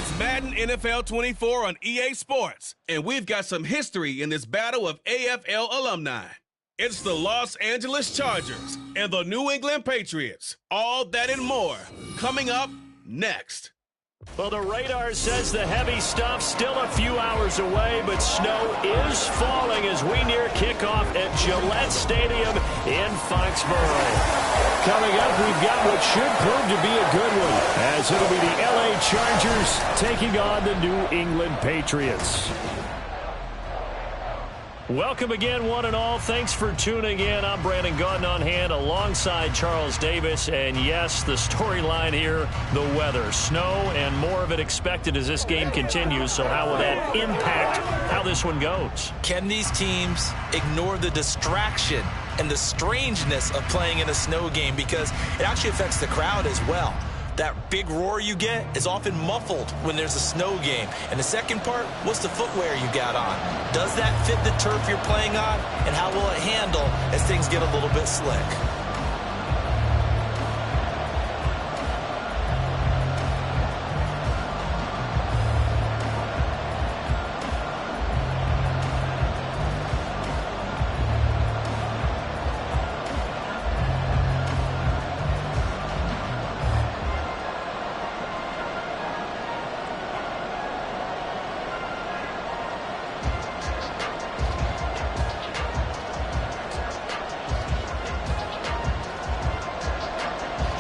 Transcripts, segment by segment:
It's Madden NFL 24 on EA Sports, and we've got some history in this battle of AFL alumni. It's the Los Angeles Chargers and the New England Patriots. All that and more coming up next. Well, the radar says the heavy stuff still a few hours away, but snow is falling as we near kickoff at Gillette Stadium in Foxborough. Coming up, we've got what should prove to be a good one, as it'll be the LA Chargers taking on the New England Patriots. Welcome again, one and all. Thanks for tuning in. I'm Brandon Gautin on hand alongside Charles Davis. And yes, the storyline here, the weather. Snow and more of it expected as this game continues. So how will that impact how this one goes? Can these teams ignore the distraction and the strangeness of playing in a snow game? Because it actually affects the crowd as well. That big roar you get is often muffled when there's a snow game. And the second part, what's the footwear you got on? Does that fit the turf you're playing on? And how will it handle as things get a little bit slick?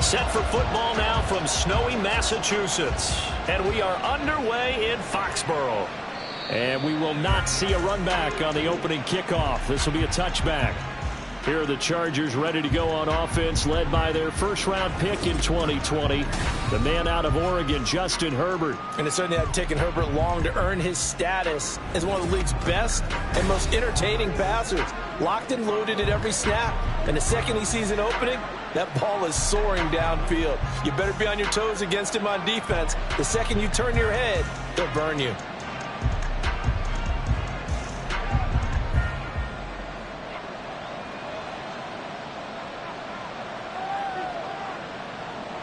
Set for football now from snowy Massachusetts. And we are underway in Foxborough. And we will not see a run back on the opening kickoff. This will be a touchback. Here are the Chargers ready to go on offense, led by their first-round pick in 2020, the man out of Oregon, Justin Herbert. And it certainly had taken Herbert long to earn his status as one of the league's best and most entertaining passers. Locked and loaded at every snap. And the second he sees an opening, that ball is soaring downfield. You better be on your toes against him on defense. The second you turn your head, he'll burn you.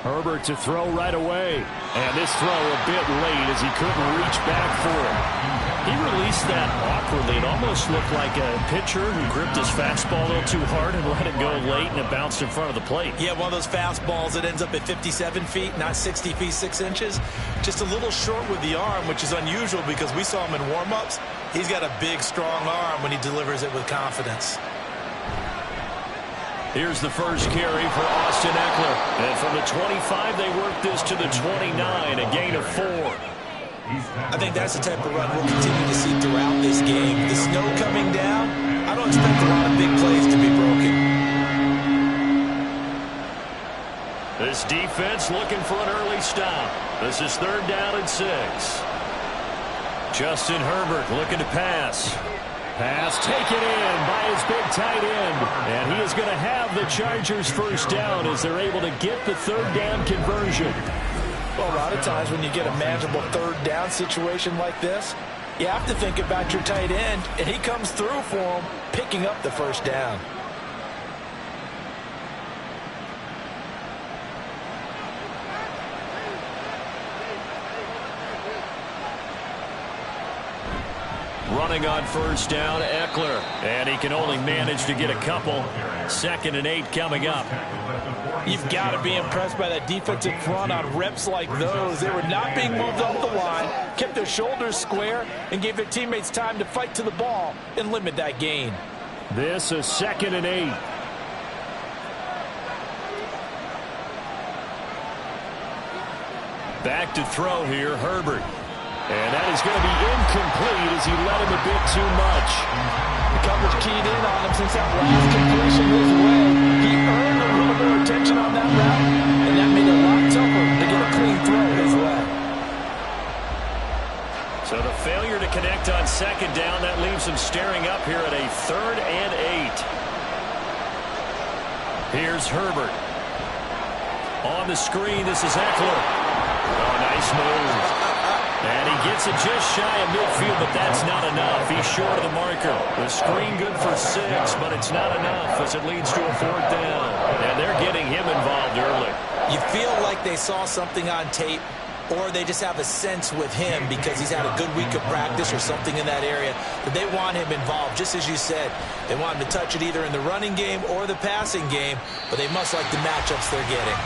Herbert to throw right away. And this throw a bit late as he couldn't reach back for it. He released that awkwardly. It almost looked like a pitcher who gripped his fastball a little too hard and let it go late, and it bounced in front of the plate. Yeah, one of those fastballs that ends up at 57 feet, not 60 feet, 6 inches. Just a little short with the arm, which is unusual because we saw him in warm-ups. He's got a big, strong arm when he delivers it with confidence. Here's the first carry for Austin Eckler. And from the 25, they work this to the 29, a gain of 4. I think that's the type of run we'll continue to see throughout this game. The snow coming down, I don't expect a lot of big plays to be broken. This defense looking for an early stop. This is 3rd down and 6. Justin Herbert looking to pass. Pass taken in by his big tight end. And he is going to have the Chargers first down as they're able to get the 3rd down conversion. Well, a lot of times when you get a manageable 3rd down situation like this, you have to think about your tight end, and he comes through for him, picking up the first down. Running on first down, Eckler. And he can only manage to get a couple. 2nd and 8 coming up. You've got to be impressed by that defensive front on reps like those. They were not being moved off the line, kept their shoulders square, and gave their teammates time to fight to the ball and limit that gain. This is 2nd and 8. Back to throw here, Herbert. And that is going to be incomplete as he let him a bit too much. The coverage keyed in on him since that last completion his way. He earned a little more attention on that route, and that made it a lot tougher to get a clean throw his way. So the failure to connect on 2nd down, that leaves him staring up here at a 3rd and 8. Here's Herbert. On the screen, this is Eckler. Oh, nice move. And he gets it just shy of midfield, but that's not enough. He's short of the marker. The screen good for 6, but it's not enough as it leads to a 4th down. And they're getting him involved early. You feel like they saw something on tape or they just have a sense with him because he's had a good week of practice or something in that area that they want him involved. Just as you said, they want him to touch it either in the running game or the passing game, but they must like the matchups they're getting.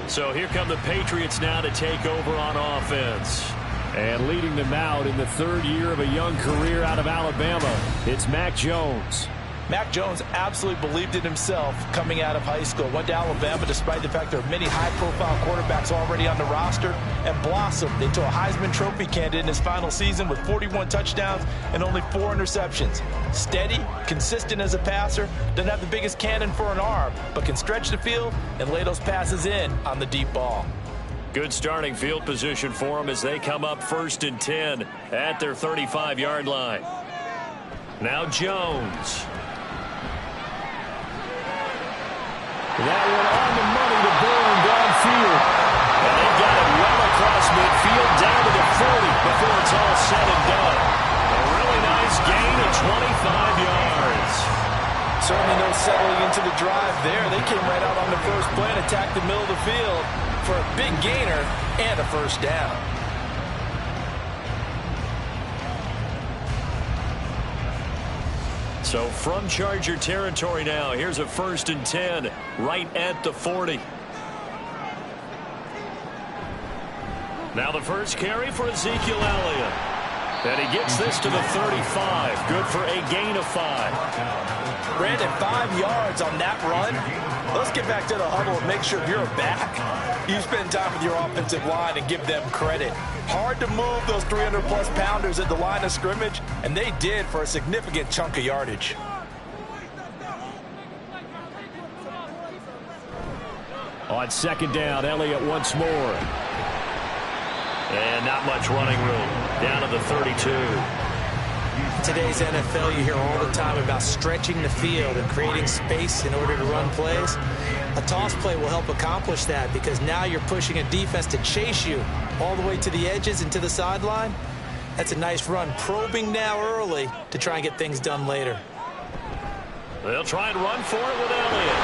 So here come the Patriots now to take over on offense. And leading them out in the third year of a young career out of Alabama, it's Mac Jones. Mac Jones absolutely believed in himself coming out of high school. Went to Alabama despite the fact there are many high-profile quarterbacks already on the roster, and blossomed into a Heisman Trophy candidate in his final season with 41 touchdowns and only 4 interceptions. Steady, consistent as a passer, doesn't have the biggest cannon for an arm, but can stretch the field and lay those passes in on the deep ball. Good starting field position for them as they come up 1st and 10 at their 35-yard line. Now Jones. That one on the money to Bourne downfield. And they've got it well across midfield down to the 40 before it's all said and done. A really nice gain of 25 yards. Certainly no settling into the drive there. They came right out on the first play and attacked the middle of the field for a big gainer and a first down. So from Charger territory now, here's a 1st and 10 right at the 40. Now the first carry for Ezekiel Elliott. And he gets this to the 35. Good for a gain of 5. Brandon, 5 yards on that run. Let's get back to the huddle and make sure if you're a back, you spend time with your offensive line and give them credit. Hard to move those 300-plus pounders at the line of scrimmage, and they did for a significant chunk of yardage. On 2nd down, Elliott once more. And not much running room. Down to the 32. Today's NFL, you hear all the time about stretching the field and creating space in order to run plays. A toss play will help accomplish that because now you're pushing a defense to chase you all the way to the edges and to the sideline. That's a nice run. Probing now early to try and get things done later. They'll try and run for it with Elliott.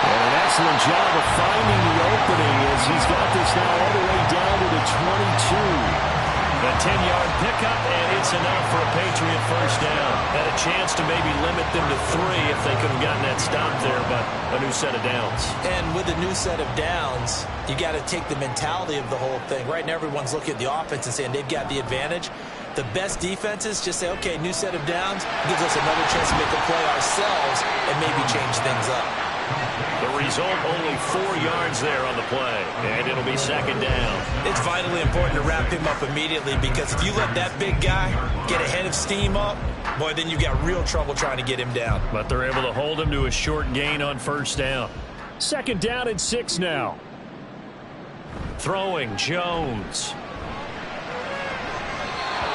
And an excellent job of finding the opening as he's got this now all the way down to the 22. A 10-yard pickup, and it's enough for a Patriot first down. Had a chance to maybe limit them to 3 if they could have gotten that stop there, but a new set of downs. And with a new set of downs, you got to take the mentality of the whole thing. Right now, everyone's looking at the offense and saying they've got the advantage. The best defenses just say, okay, new set of downs gives us another chance to make a play ourselves and maybe change things up. The result, only 4 yards there on the play, and it'll be 2nd down. It's vitally important to wrap him up immediately because if you let that big guy get a head of steam up, boy, then you've got real trouble trying to get him down. But they're able to hold him to a short gain on 1st down. 2nd down and 6 now. Throwing, Jones.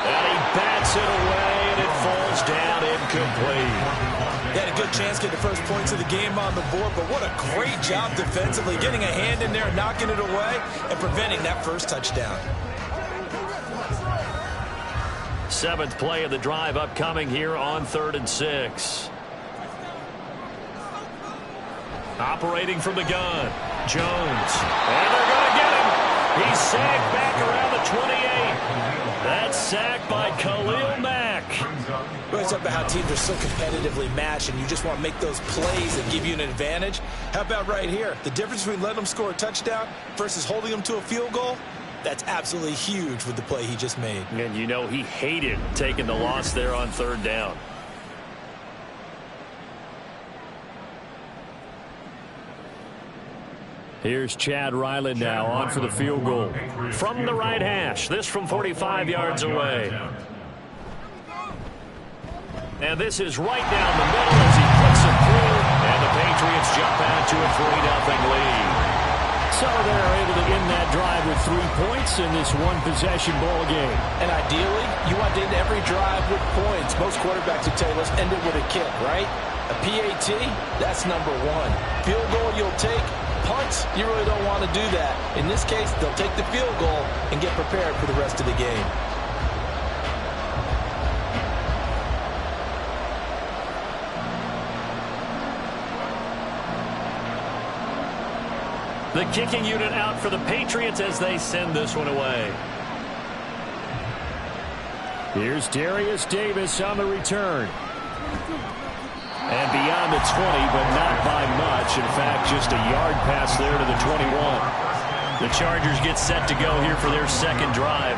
And he bats it away, and it falls down incomplete. They had a good chance to get the first points of the game on the board, but what a great job defensively, getting a hand in there, knocking it away, and preventing that first touchdown. 7th play of the drive upcoming here on 3rd and 6. Operating from the gun, Jones. And they're going to get him. He's sacked back around the 28. That's sacked by Khalil Mack. We're talking about how teams are so competitively matched and you just want to make those plays that give you an advantage. How about right here? The difference between letting them score a touchdown versus holding them to a field goal, that's absolutely huge with the play he just made. And you know he hated taking the loss there on 3rd down. Here's Chad Ryland now on for the field goal. From the right hash, this from 45 yards away. And this is right down the middle as he puts it through. And the Patriots jump out to a 3-0 lead. So they're able to end that drive with 3 points in this one-possession ball game. And ideally, you want to end every drive with points. Most quarterbacks would tell you, let's end it with a kick, right? A PAT, that's number 1. Field goal you'll take. Punts, you really don't want to do that. In this case, they'll take the field goal and get prepared for the rest of the game. The kicking unit out for the Patriots as they send this one away. Here's Darius Davis on the return. And beyond the 20, but not by much. In fact, just a yard pass there to the 21. The Chargers get set to go here for their second drive.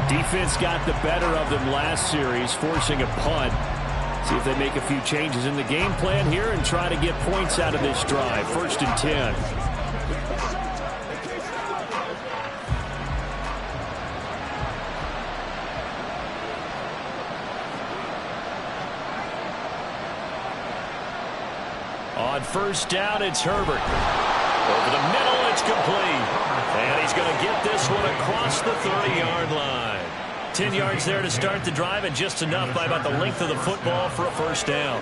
Defense got the better of them last series, forcing a punt. See if they make a few changes in the game plan here and try to get points out of this drive. 1st and 10. On 1st down, it's Herbert. Over the middle, it's complete. And he's going to get this one across the 30-yard line. 10 yards there to start the drive, and just enough by about the length of the football for a 1st down.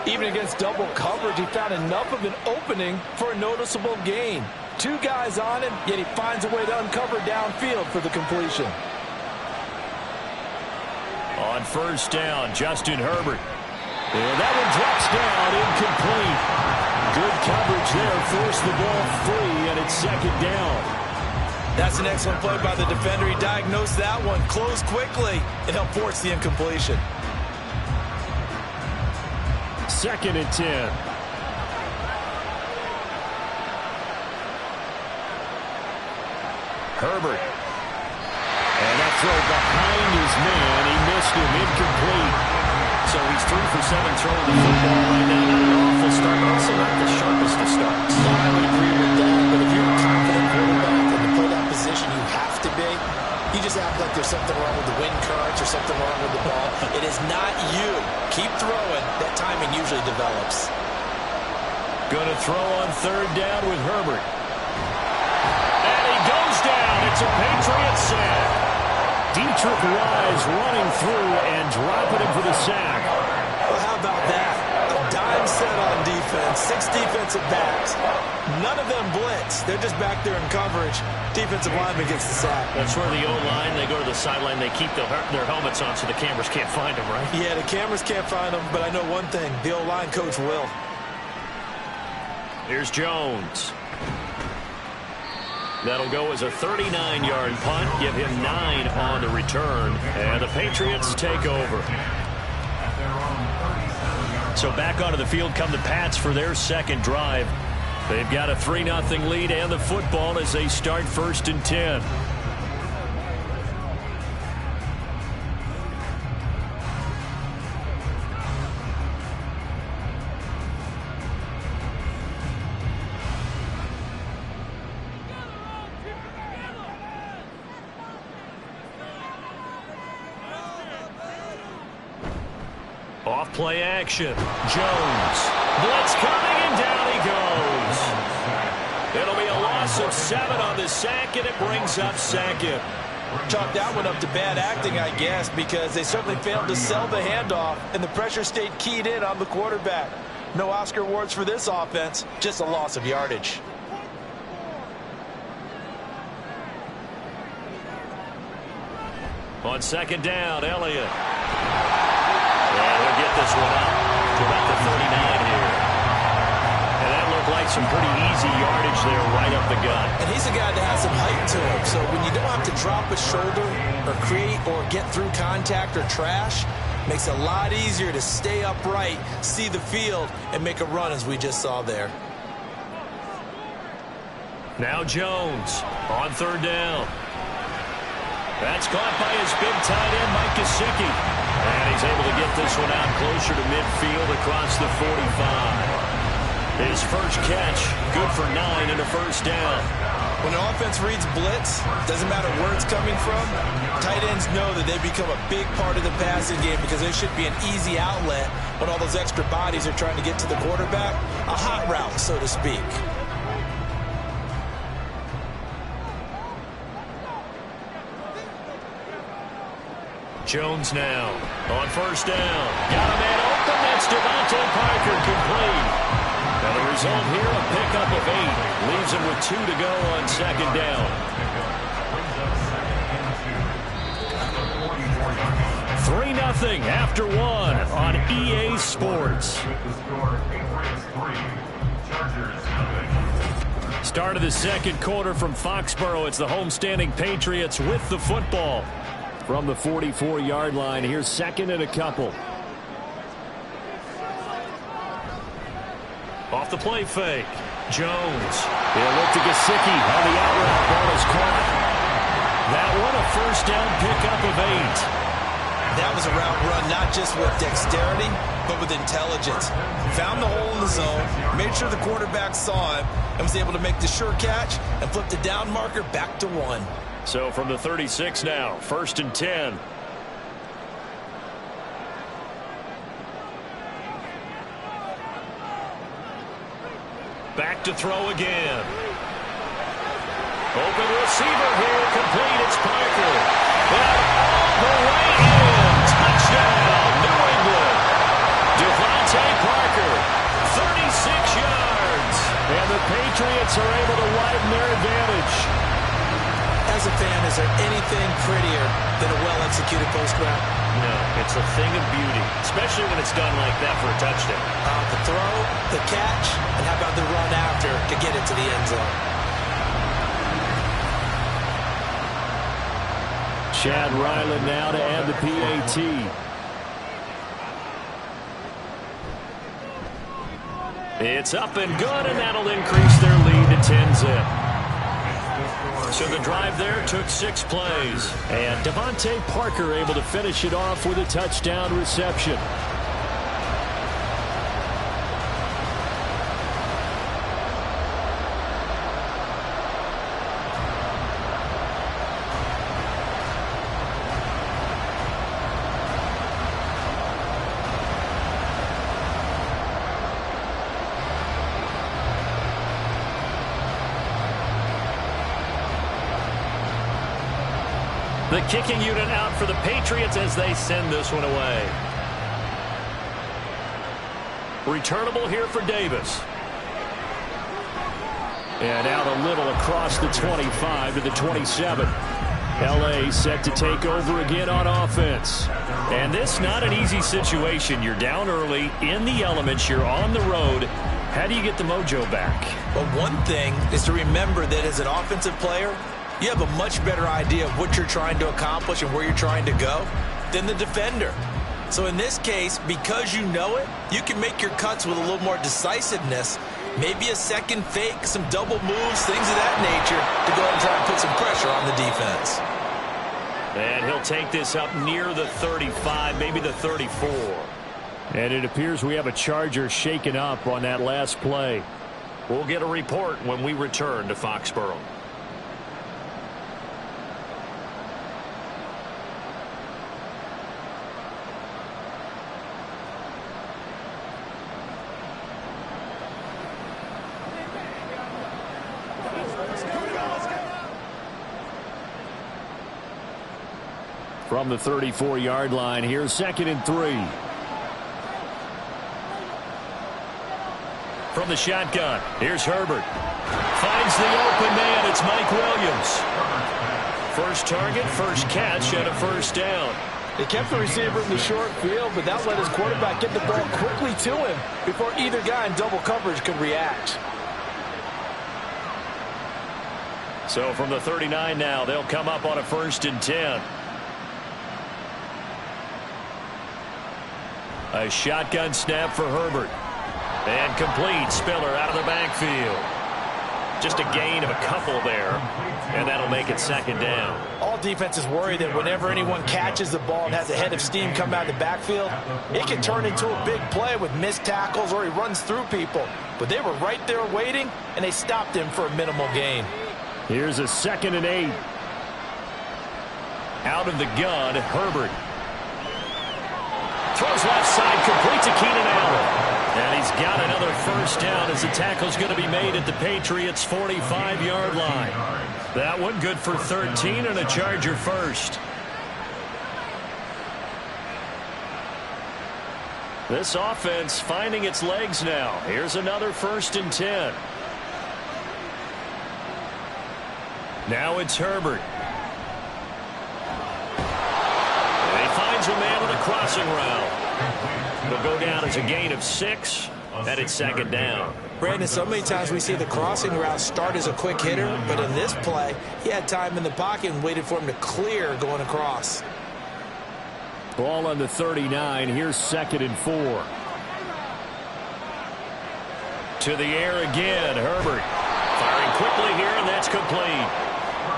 Even against double coverage, he found enough of an opening for a noticeable gain. 2 guys on him, yet he finds a way to uncover downfield for the completion. On 1st down, Justin Herbert. And that one drops down, incomplete. Good coverage there, forced the ball free, and it's 2nd down. That's an excellent play by the defender. He diagnosed that one, closed quickly, and helped force the incompletion. 2nd and 10. Herbert. And that throw behind his man. He missed him, incomplete. So he's 3 for 7 throwing the football right now. Not an awful start, but also not the sharpest of starts. I would agree with that, but if you're a confident quarterback and to play that position you have to be, you just act like there's something wrong with the wind currents or something wrong with the ball. It is not you. Keep throwing. That timing usually develops. Going to throw on 3rd down with Herbert. And he goes down. It's a Patriot sack. Dietrich Wise running through and dropping him for the sack. Well, how about that? A dime set on defense. 6 defensive backs. None of them blitz. They're just back there in coverage. Defensive lineman gets the sack. That's where the O-line, they go to the sideline, they keep their helmets on so the cameras can't find them, right? Yeah, the cameras can't find them, but I know one thing. The O-line coach will. Here's Jones. That'll go as a 39-yard punt. Give him 9 on the return. And the Patriots take over. So back onto the field come the Pats for their second drive. They've got a 3-0 lead and the football as they start 1st and 10. Off play action. Jones. Blitz coming and down he goes. It'll be a loss of 7 on the sack, and it brings up 2nd. Chalk that one up to bad acting, I guess, because they certainly failed to sell the handoff, and the pressure stayed keyed in on the quarterback. No Oscar awards for this offense, just a loss of yardage. On 2nd down, Elliott. And they'll get this one up to about the 39 here. And that looked like some pretty easy yardage there right up the gut. And he's a guy that has some height to him, so when you don't have to drop a shoulder or create or get through contact or trash, makes it a lot easier to stay upright, see the field, and make a run as we just saw there. Now Jones on 3rd down. That's caught by his big tight end, Mike Gesicki. And he's able to get this one out closer to midfield across the 45. His first catch, good for 9 and a 1st down. When an offense reads blitz, doesn't matter where it's coming from, tight ends know that they become a big part of the passing game because they should be an easy outlet when all those extra bodies are trying to get to the quarterback. A hot route, so to speak. Jones now on 1st down. Got a man open. That's Devontae Parker complete. And the result here, a pickup of 8. Leaves him with 2 to go on 2nd down. 3-0 after 1 on EA Sports. Start of the second quarter from Foxborough. It's the homestanding Patriots with the football. From the 44-yard line, here's second and a couple. Off the play fake. Jones. He'll look to Gesicki on the out route. Ball is caught. That one a first down pickup of 8. That was a route run not just with dexterity, but with intelligence. Found the hole in the zone, made sure the quarterback saw him, and was able to make the sure catch and flip the down marker back to 1. So from the 36 now, 1st and 10. Back to throw again. Open receiver here, complete. It's Parker. And all the way in. Touchdown, New England. Devontae Parker, 36 yards. And the Patriots are able to widen their advantage. As a fan, is there anything prettier than a well-executed post route? No, it's a thing of beauty, especially when it's done like that for a touchdown. The throw, the catch, and how about the run after to get it to the end zone? Chad Ryland now to add the PAT. It's up and good, and that'll increase their lead to 10-zip. So the drive there took 6 plays. And Devontae Parker able to finish it off with a touchdown reception. The kicking unit out for the Patriots as they send this one away. Returnable here for Davis. And out a little across the 25 to the 27. L.A. set to take over again on offense. And this not an easy situation. You're down early, in the elements, you're on the road. How do you get the mojo back? Well, one thing is to remember that as an offensive player, you have a much better idea of what you're trying to accomplish and where you're trying to go than the defender. So in this case, because you know it, you can make your cuts with a little more decisiveness, maybe a second fake, some double moves, things of that nature to go and try and put some pressure on the defense. And he'll take this up near the 35, maybe the 34. And it appears we have a Charger shaken up on that last play. We'll get a report when we return to Foxborough. From the 34-yard line, here's 2nd and 3. From the shotgun, here's Herbert. Finds the open man, it's Mike Williams. First target, first catch, and a first down. They kept the receiver in the short field, but that let his quarterback get the ball quickly to him before either guy in double coverage could react. So from the 39 now, they'll come up on a 1st and 10. A shotgun snap for Herbert. And complete. Spiller out of the backfield. Just a gain of a couple there. And that'll make it 2nd down. All defenses worry that whenever anyone catches the ball and has a head of steam come out of the backfield, it can turn into a big play with missed tackles or he runs through people. But they were right there waiting, and they stopped him for a minimal gain. Here's a 2nd and 8. Out of the gun, Herbert. Throws left side, complete to Keenan Allen. And he's got another first down as the tackle's going to be made at the Patriots' 45-yard line. That one good for 13 and a Charger first. This offense finding its legs now. Here's another 1st and 10. Now it's Herbert. And he finds a man with a crossing route. It'll go down as a gain of 6, and it's 2nd down. Brandon, so many times we see the crossing route start as a quick hitter, but in this play, he had time in the pocket and waited for him to clear going across. Ball on the 39. Here's 2nd and 4. To the air again. Herbert firing quickly here, and that's complete.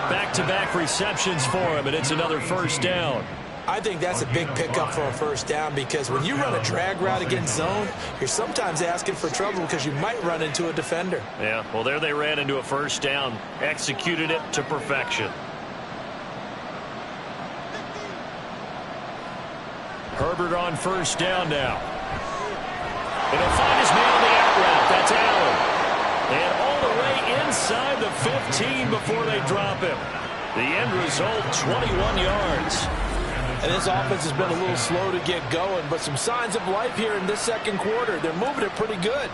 Back-to-back receptions for him, and it's another first down. I think that's a big pickup for a first down because when you run a drag route against zone, you're sometimes asking for trouble because you might run into a defender. Yeah, well, there they ran into a first down. Executed it to perfection. Herbert on first down now. And he'll find his man on the out route. That's Allen. And all the way inside the 15 before they drop him. The end result, 21 yards. And this offense has been a little slow to get going, but some signs of life here in this second quarter. They're moving it pretty good.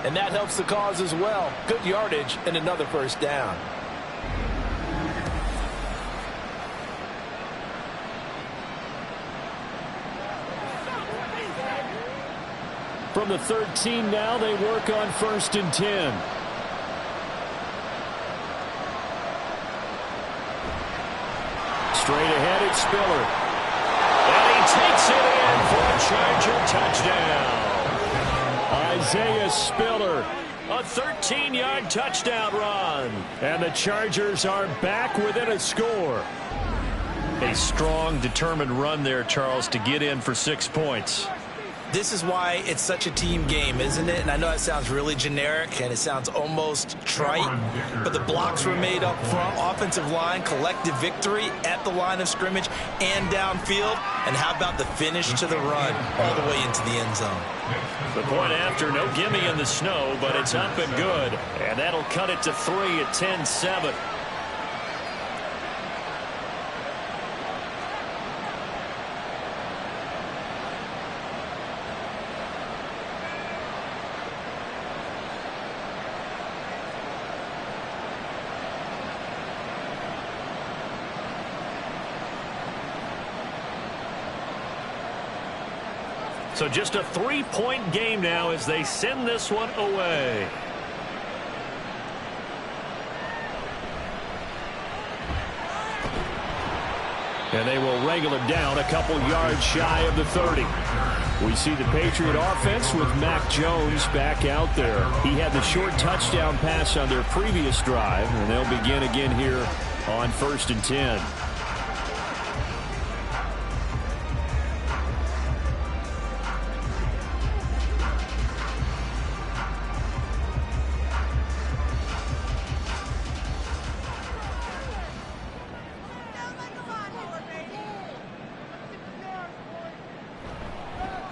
And that helps the cause as well. Good yardage and another first down. From the 13 now, they work on 1st and 10. Straight ahead, it's Spiller. And he takes it in for a Charger touchdown. Isaiah Spiller, a 13-yard touchdown run. And the Chargers are back within a score. A strong, determined run there, Charles, to get in for 6 points. This is why it's such a team game, isn't it? And I know that sounds really generic and it sounds almost trite, but the blocks were made up front, offensive line, collective victory at the line of scrimmage and downfield. And how about the finish to the run all the way into the end zone? The point after, no gimme in the snow, but it's up and good. And that'll cut it to 3 at 10-7. So just a 3-point game now as they send this one away. And they will wrangle it down a couple yards shy of the 30. We see the Patriot offense with Mac Jones back out there. He had the short touchdown pass on their previous drive, and they'll begin again here on 1st and 10.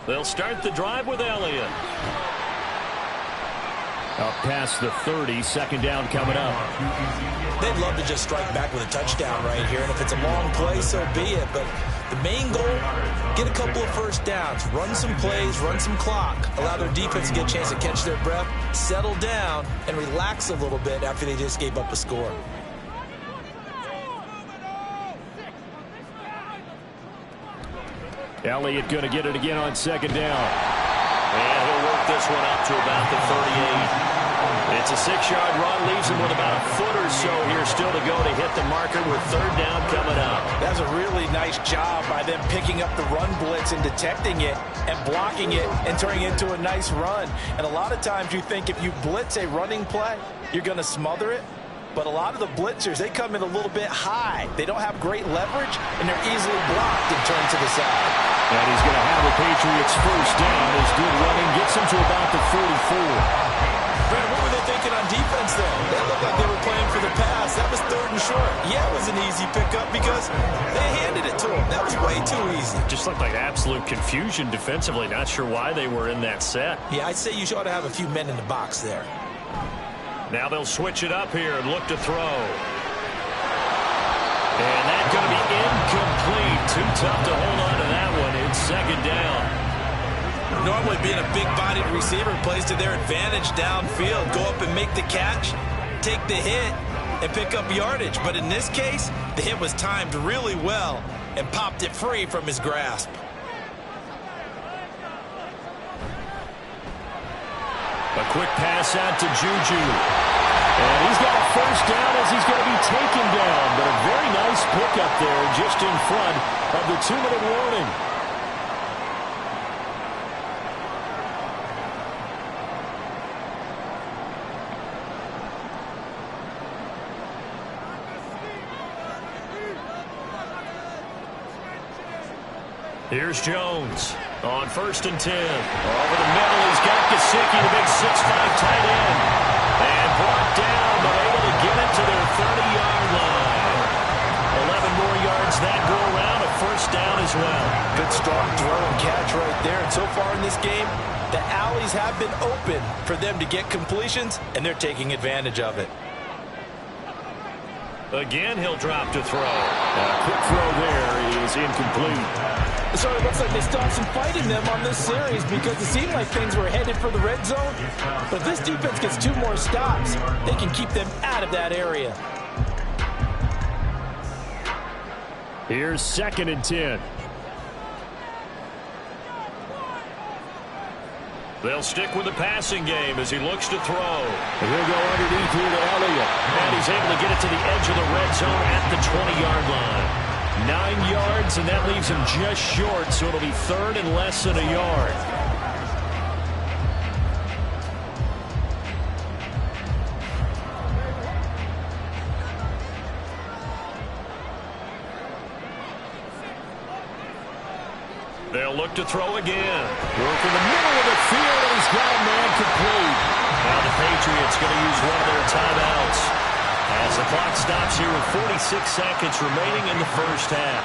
They'll start the drive with Elliott. Up past the 30, 2nd down coming up. They'd love to just strike back with a touchdown right here, and if it's a long play, so be it. But the main goal, get a couple of first downs, run some plays, run some clock, allow their defense to get a chance to catch their breath, settle down, and relax a little bit after they just gave up a score. Elliott going to get it again on 2nd down. And he'll work this one up to about the 38. It's a 6-yard run, leaves him with about a foot or so here still to go to hit the marker with 3rd down coming up. That's a really nice job by them picking up the run blitz and detecting it and blocking it and turning it into a nice run. And a lot of times you think if you blitz a running play, you're going to smother it. But a lot of the blitzers, they come in a little bit high. They don't have great leverage, and they're easily blocked and turned to the side. And he's going to have the Patriots first down. His good running gets him to about the 44. Brett, what were they thinking on defense there? They looked like they were playing for the pass. That was 3rd and short. Yeah, it was an easy pickup because they handed it to him. That was way too easy. Just looked like absolute confusion defensively. Not sure why they were in that set. Yeah, I'd say you ought to have a few men in the box there. Now they'll switch it up here and look to throw. And that's going to be incomplete. Too tough to hold on to that one. It's 2nd down. Normally being a big-bodied receiver plays to their advantage downfield. Go up and make the catch, take the hit, and pick up yardage. But in this case, the hit was timed really well and popped it free from his grasp. A quick pass out to Juju. And he's got a first down as he's going to be taken down. But a very nice pickup there just in front of the 2-minute warning. Here's Jones on 1st and 10. Over the middle, he's got Gesicki, the big 6'5" tight end. And brought down, but able to get it to their 30-yard line. 11 more yards that go around, a first down as well. Good strong throw and catch right there. And so far in this game, the alleys have been open for them to get completions, and they're taking advantage of it. Again, he'll drop to throw. A quick throw there is incomplete. So it looks like they stopped some fight in them on this series because it seemed like things were headed for the red zone. But if this defense gets 2 more stops, they can keep them out of that area. Here's 2nd and 10. They'll stick with the passing game as he looks to throw. And he'll go underneath here to Elliott. And he's able to get it to the edge of the red zone at the 20-yard line. 9 yards, and that leaves him just short, so it'll be 3rd and less than a yard. They'll look to throw again. Work in the middle of the field, and he's got a man complete. Now the Patriots going to use one of their timeouts as the clock stops here with 46 seconds remaining in the first half.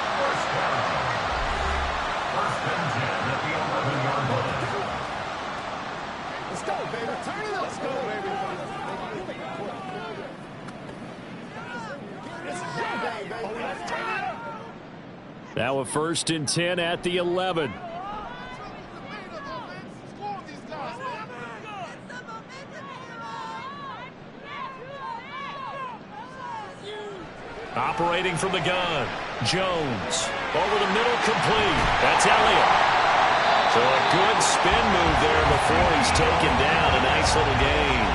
Let's go, baby. Turn it up. Let's go, baby. Now a 1st and 10 at the 11. Operating from the gun, Jones. Over the middle, complete. That's Elliott. So a good spin move there before he's taken down. A nice little gain.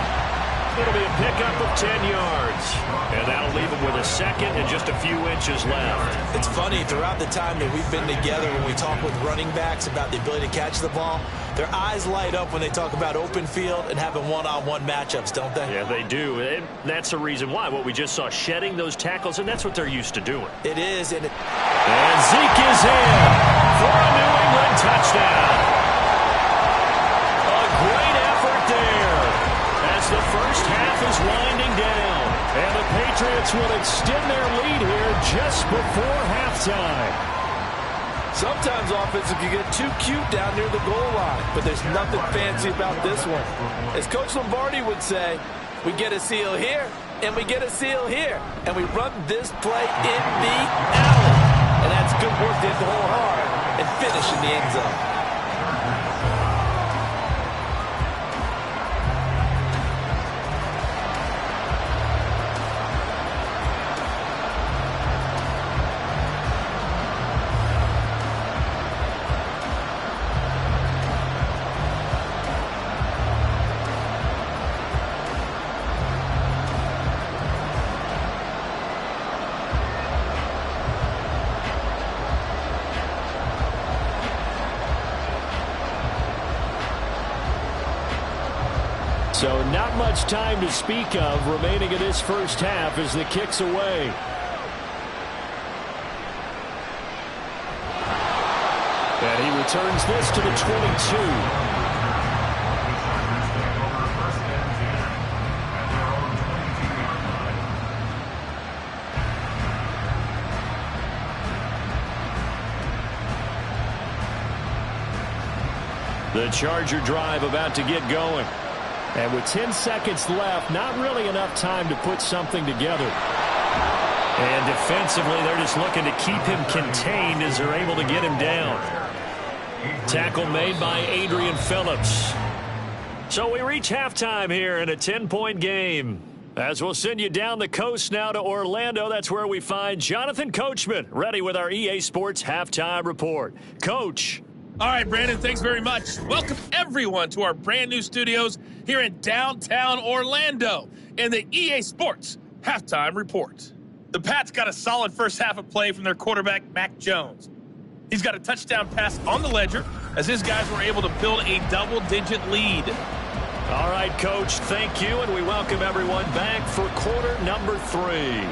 It'll be a pickup of 10 yards. And that'll leave him with a 2nd and just a few inches left. It's funny, throughout the time that we've been together, when we talk with running backs about the ability to catch the ball, their eyes light up when they talk about open field and having one-on-one matchups, don't they? Yeah, they do. And that's the reason why. What we just saw, shedding those tackles, and that's what they're used to doing. It is. And Zeke is in for a New England touchdown. A great effort there as the first half is winding down. And the Patriots will extend their lead here just before halftime. Sometimes offenses can get too cute down near the goal line, but there's nothing fancy about this one. As Coach Lombardi would say, we get a seal here, and we get a seal here, and we run this play in the alley. And that's good work to hit the hole hard and finish in the end zone. So not much time to speak of remaining in this first half as the kick's away. And he returns this to the 22. The Charger drive about to get going. And with 10 seconds left, not really enough time to put something together. And defensively, they're just looking to keep him contained as they're able to get him down. Tackle made by Adrian Phillips. So we reach halftime here in a 10-point game. As we'll send you down the coast now to Orlando, that's where we find Jonathan Coachman ready with our EA Sports Halftime Report. Coach. All right, Brandon, thanks very much. Welcome, everyone, to our brand new studios here in downtown Orlando in the EA Sports Halftime Report. The Pats got a solid first half of play from their quarterback, Mac Jones. He's got a touchdown pass on the ledger as his guys were able to build a double-digit lead. All right, Coach, thank you, and we welcome everyone back for quarter number 3.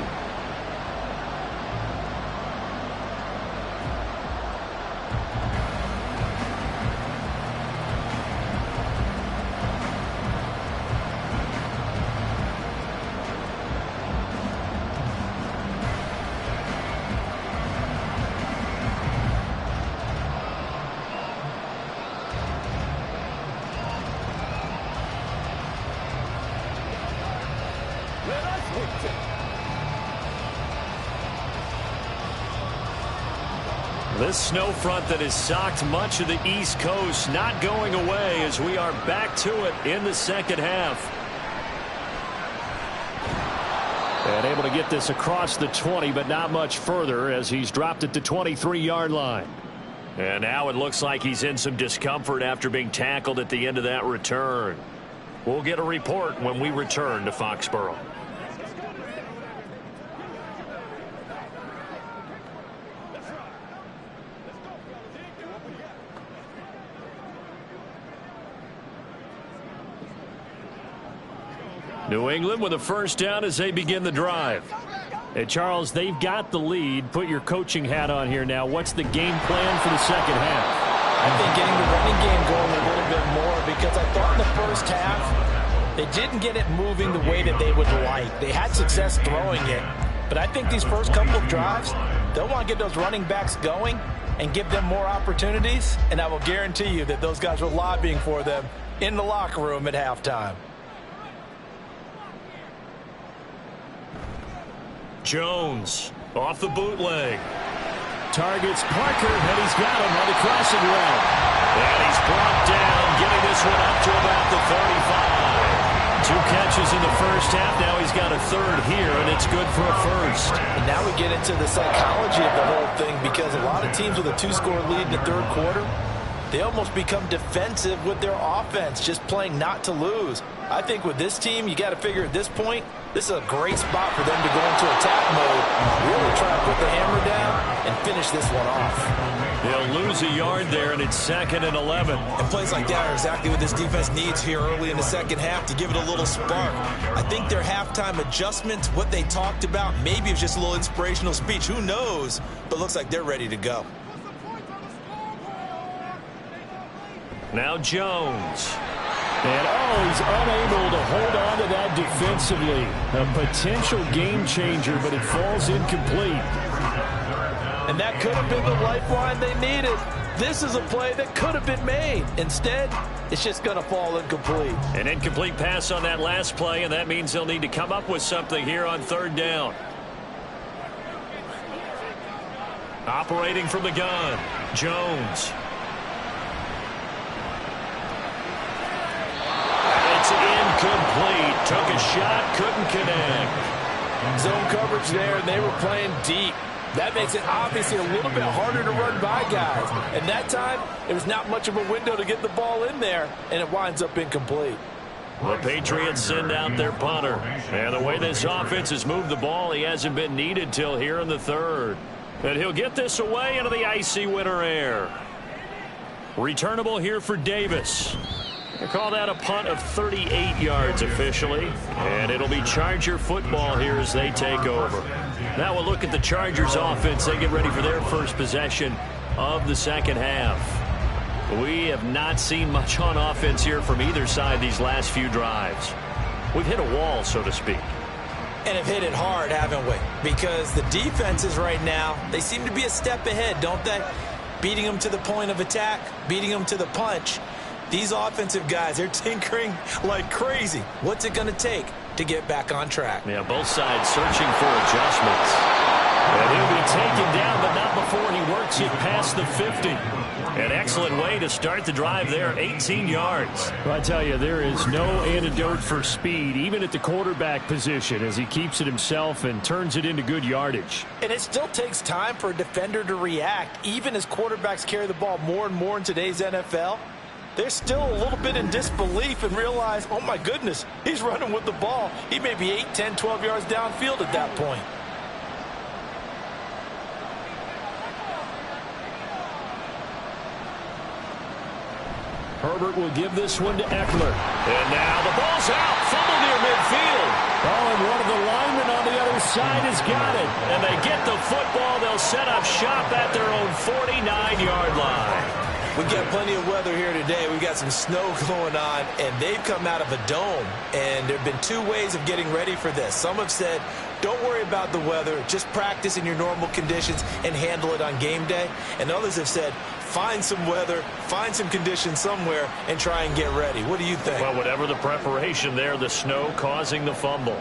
This snow front that has socked much of the East Coast not going away as we are back to it in the second half. And able to get this across the 20, but not much further as he's dropped it to 23-yard line. And now it looks like he's in some discomfort after being tackled at the end of that return. We'll get a report when we return to Foxborough. New England with a first down as they begin the drive. Hey, Charles, they've got the lead. Put your coaching hat on here now. What's the game plan for the second half? I think getting the running game going a little bit more because I thought in the first half they didn't get it moving the way that they would like. They had success throwing it, but I think these first couple of drives, they'll want to get those running backs going and give them more opportunities, and I will guarantee you that those guys were lobbying for them in the locker room at halftime. Jones off the bootleg. Targets Parker, and he's got him on the crossing route. And he's brought down, getting this one up to about the 35. 2 catches in the first half. Now he's got a third here, and it's good for a first. And now we get into the psychology of the whole thing because a lot of teams with a 2-score lead in the third quarter, they almost become defensive with their offense, just playing not to lose. I think with this team, you got to figure at this point, this is a great spot for them to go into attack mode, really try to put the hammer down and finish this one off. They'll lose a yard there, and it's 2nd and 11. And plays like that are exactly what this defense needs here early in the second half to give it a little spark. I think their halftime adjustments, what they talked about, maybe it's just a little inspirational speech. Who knows? But looks like they're ready to go. Now Jones. And, he's unable to hold on to that defensively. A potential game changer, but it falls incomplete. And that could have been the lifeline they needed. This is a play that could have been made. Instead, it's just going to fall incomplete. An incomplete pass on that last play, and that means they'll need to come up with something here on third down. Operating from the gun, Jones. It's incomplete. Took a shot, couldn't connect. Zone coverage there, and they were playing deep. That makes it obviously a little bit harder to run by guys. And that time, there was not much of a window to get the ball in there, and it winds up incomplete. The Patriots send out their punter. And the way this offense has moved the ball, he hasn't been needed till here in the third. And he'll get this away into the icy winter air. Returnable here for Davis. They call that a punt of 38 yards officially. And it'll be Charger football here as they take over. Now we'll look at the Chargers offense. They get ready for their first possession of the second half. We have not seen much on offense here from either side these last few drives. We've hit a wall, so to speak. And have hit it hard, haven't we? Because the defenses right now, they seem to be a step ahead, don't they? Beating them to the point of attack, beating them to the punch. These offensive guys, they're tinkering like crazy. What's it going to take to get back on track? Yeah, both sides searching for adjustments. And he'll be taken down, but not before he works it past the 50. An excellent way to start the drive there, 18 yards. Well, I tell you, there is no antidote for speed, even at the quarterback position, as he keeps it himself and turns it into good yardage. And it still takes time for a defender to react. Even as quarterbacks carry the ball more and more in today's NFL, they're still a little bit in disbelief and realize, oh my goodness, he's running with the ball. He may be 8, 10, 12 yards downfield at that point. Herbert will give this one to Eckler. And now the ball's out. Fumble near midfield. Oh, and one of the linemen on the other side has got it. And they get the football. They'll set up shop at their own 49-yard line. We've got plenty of weather here today. We've got some snow going on, and they've come out of a dome. And there have been two ways of getting ready for this. Some have said, don't worry about the weather. Just practice in your normal conditions and handle it on game day. And others have said, find some weather, find some conditions somewhere, and try and get ready. What do you think? Well, whatever the preparation there, the snow causing the fumble.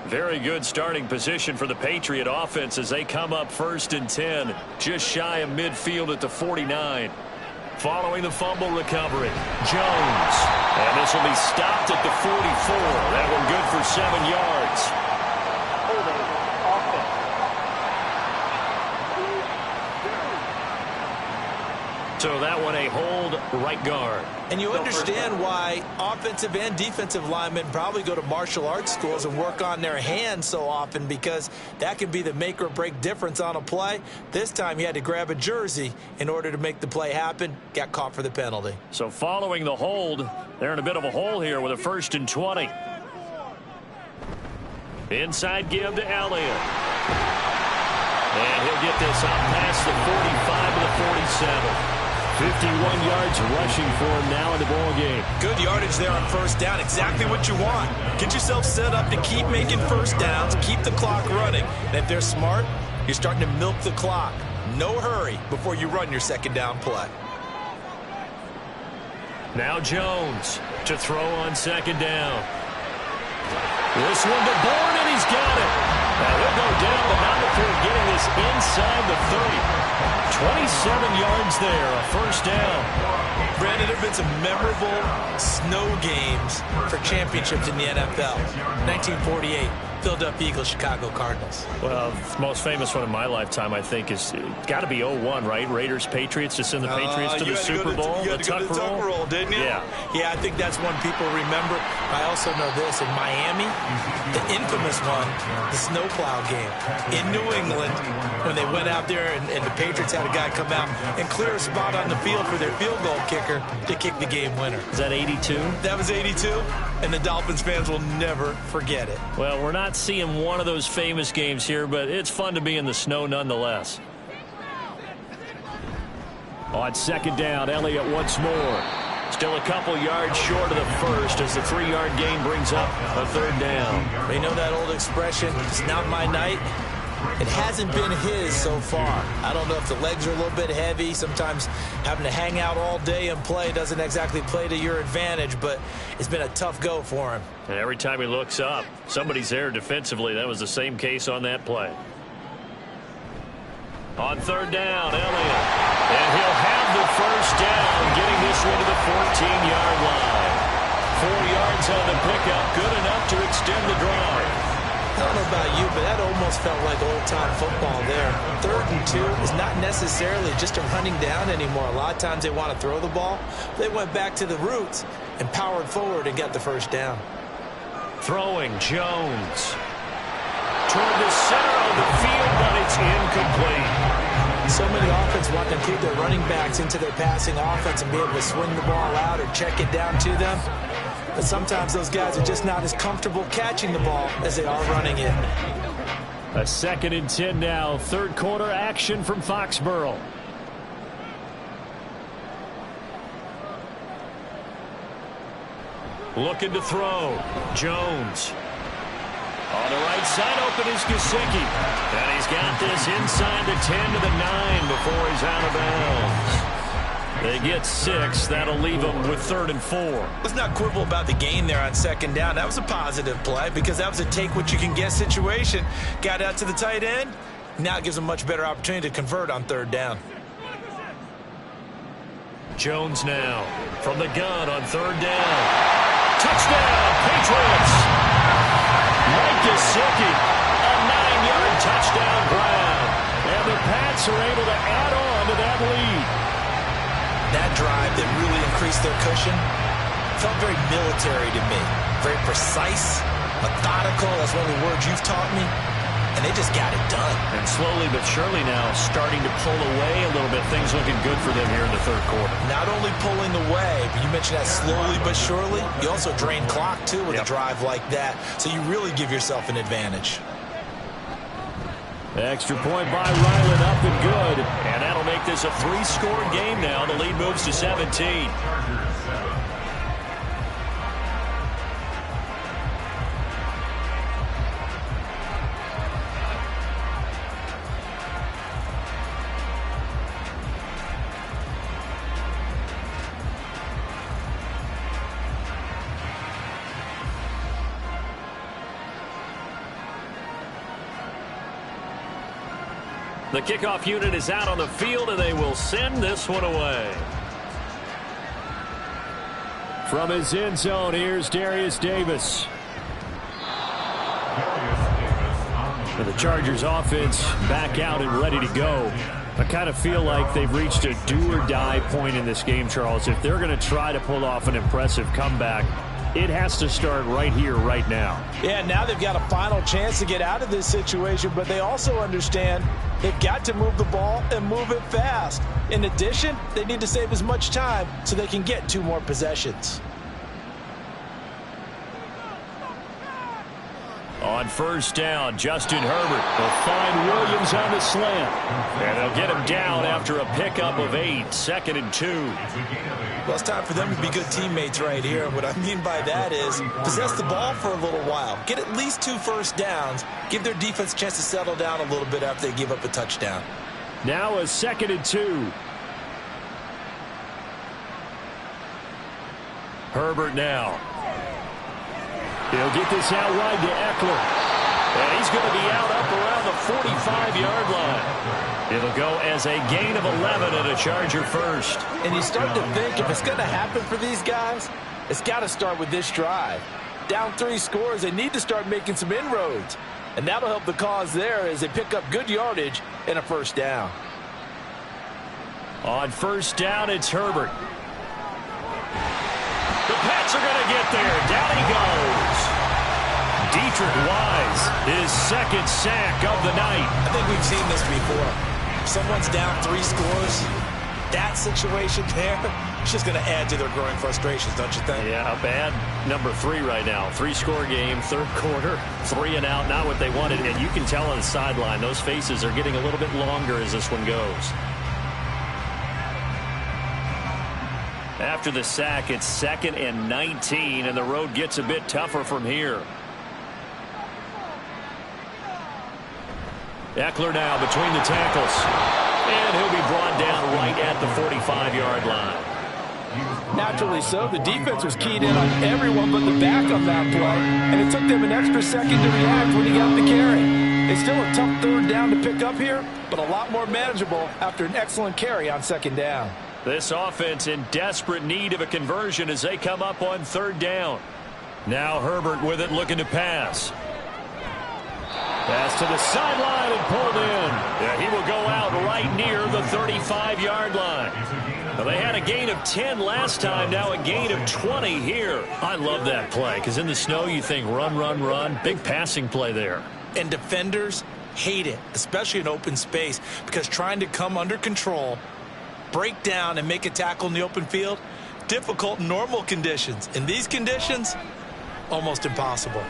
Very good starting position for the Patriot offense as they come up 1st and 10, just shy of midfield at the 49. Following the fumble recovery, Jones. And this will be stopped at the 44. That one good for 7 yards. So that one a hold, right guard. And you understand why offensive and defensive linemen probably go to martial arts schools and work on their hands so often, because that can be the make or break difference on a play. This time he had to grab a jersey in order to make the play happen. Got caught for the penalty. So following the hold, they're in a bit of a hole here with a 1st and 20. Inside give to Elliott. And he'll get this up past the 45 to the 47. 51 yards rushing for him now in the ball game. Good yardage there on 1st down. Exactly what you want. Get yourself set up to keep making 1st downs, keep the clock running. And if they're smart, you're starting to milk the clock. No hurry before you run your 2nd down play. Now Jones to throw on 2nd down. This one to Bourne, and he's got it. Now he'll go down, but not before getting this inside the 30. 27 yards there, a 1st down. Brandon, there have been some memorable snow games for championships in the NFL. 1948, Philadelphia Eagles, Chicago Cardinals. Well, the most famous one in my lifetime, I think, is got to be 01, right? Raiders, Patriots, to send the Patriots to the Super Bowl. You had to go to the Tuck Roll, didn't you? Yeah. Yeah, I think that's one people remember. I also know this. In Miami, the infamous one, the snowplow game. In New England, when they went out there and the Patriots had a guy come out and clear a spot on the field for their field goal kicker to kick the game winner. Is that 82? That was 82, and the Dolphins fans will never forget it. Well, we're not seeing one of those famous games here, but it's fun to be in the snow nonetheless. On 2nd down, Elliott once more. Still a couple yards short of the 1st as the 3-yard gain brings up a 3rd down. You know that old expression, it's not my night? It hasn't been his so far. I don't know if the legs are a little bit heavy. Sometimes having to hang out all day and play doesn't exactly play to your advantage, but it's been a tough go for him. And every time he looks up, somebody's there defensively. That was the same case on that play. On 3rd down, Elliott. And he'll have the 1st down, getting this one to the 14-yard line. 4 yards on the pickup, good enough to extend the drive. I don't know about you, but that almost felt like old-time football there. 3rd and 2 is not necessarily just a running down anymore. A lot of times they want to throw the ball. They went back to the roots and powered forward and got the 1st down. Throwing Jones. Toward the center of the field, but it's incomplete. So many offenses want to include their running backs into their passing offense and be able to swing the ball out or check it down to them. But sometimes those guys are just not as comfortable catching the ball as they are running it. A 2nd and 10 now. 3rd quarter action from Foxborough. Looking to throw. Jones. On the right side, open is Gesicki. And he's got this inside the 10 to the 9 before he's out of bounds. They get 6. That'll leave them with 3rd and 4. Let's not quibble about the gain there on 2nd down. That was a positive play because that was a take-what-you-can-get situation. Got out to the tight end. Now it gives them a much better opportunity to convert on 3rd down. Jones now from the gun on 3rd down. Touchdown, Patriots. Mike Gesicki, a 9-yard touchdown grab. And the Pats are able to add on to that lead. That drive that really increased their cushion felt very military to me. Very precise, methodical. That's one of the words you've taught me. And they just got it done. And slowly but surely now starting to pull away a little bit. Things looking good for them here in the 3rd quarter. Not only pulling away, but you mentioned that slowly but surely. You also drain clock, too, with a drive like that. So you really give yourself an advantage. Extra point by Ryland, up and good. And that'll make this a 3-score game now. The lead moves to 17. The kickoff unit is out on the field, and they will send this one away. From his end zone, here's Darius Davis. And the Chargers offense back out and ready to go. I kind of feel like they've reached a do-or-die point in this game, Charles. If they're going to try to pull off an impressive comeback, it has to start right here, right now. Yeah, now they've got a final chance to get out of this situation, but they also understand they've got to move the ball and move it fast. In addition, they need to save as much time so they can get 2 more possessions. On 1st down, Justin Herbert will find Williams on the slant. And they'll get him down after a pickup of 8, 2nd and 2. Well, it's time for them to be good teammates right here. What I mean by that is possess the ball for a little while. Get at least 2 first downs. Give their defense a chance to settle down a little bit after they give up a touchdown. Now a 2nd and 2. Herbert now. He'll get this out wide to Eckler. And he's going to be out up around the 45-yard line. It'll go as a gain of 11 and a Charger first. And you start to think if it's going to happen for these guys, it's got to start with this drive. Down 3 scores, they need to start making some inroads. And that'll help the cause there as they pick up good yardage and a 1st down. On 1st down, it's Herbert. The Pats are going to get there. Down he goes. Dietrich Wise, his 2nd sack of the night. I think we've seen this before. Someone's down 3 scores. That situation there, it's just going to add to their growing frustrations, don't you think? Yeah, a bad number 3 right now. 3-score game, 3rd quarter, 3 and out, not what they wanted. And you can tell on the sideline, those faces are getting a little bit longer as this one goes. After the sack, it's 2nd and 19, and the road gets a bit tougher from here. Eckler now between the tackles. And he'll be brought down right at the 45-yard line. Naturally so. The defense was keyed in on everyone but the back on that play, and it took them an extra second to react when he got the carry. It's still a tough 3rd down to pick up here, but a lot more manageable after an excellent carry on 2nd down. This offense in desperate need of a conversion as they come up on 3rd down. Now Herbert with it, looking to pass. Pass to the sideline and pulled in. Yeah, he will go out right near the 35-yard line. Well, they had a gain of 10 last time, now a gain of 20 here. I love that play because in the snow you think run, run, run. Big passing play there. And defenders hate it, especially in open space, because trying to come under control, break down and make a tackle in the open field, difficult in normal conditions. In these conditions, almost impossible.